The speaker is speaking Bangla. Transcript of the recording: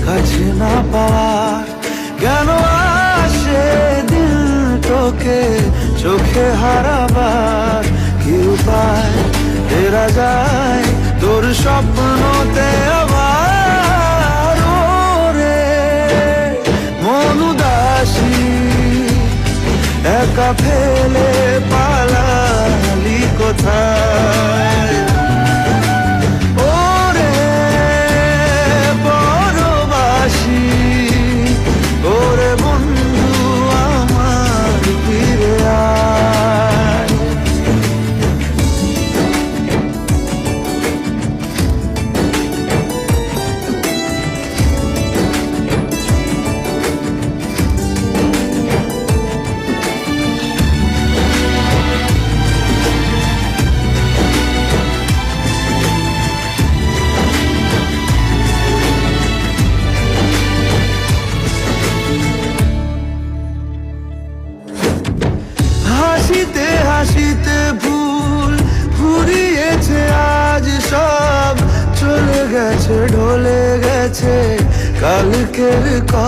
কাছে না পাওয়ার কেন আসে দিল তোকে চোখে হারাবার কি উপায় ফেরা যায় তোর স্বপ্নতে আবার রে মন উদাসী একা ফেলে পালালি কোথায় ওরে পরবাসী ওরে বন্ধু আমার ফিরে আয় হাসিতে হাসিতে ভুল ফুরিয়েছে আজ সব চলে গেছে ঢলে গেছে কালকের কথা।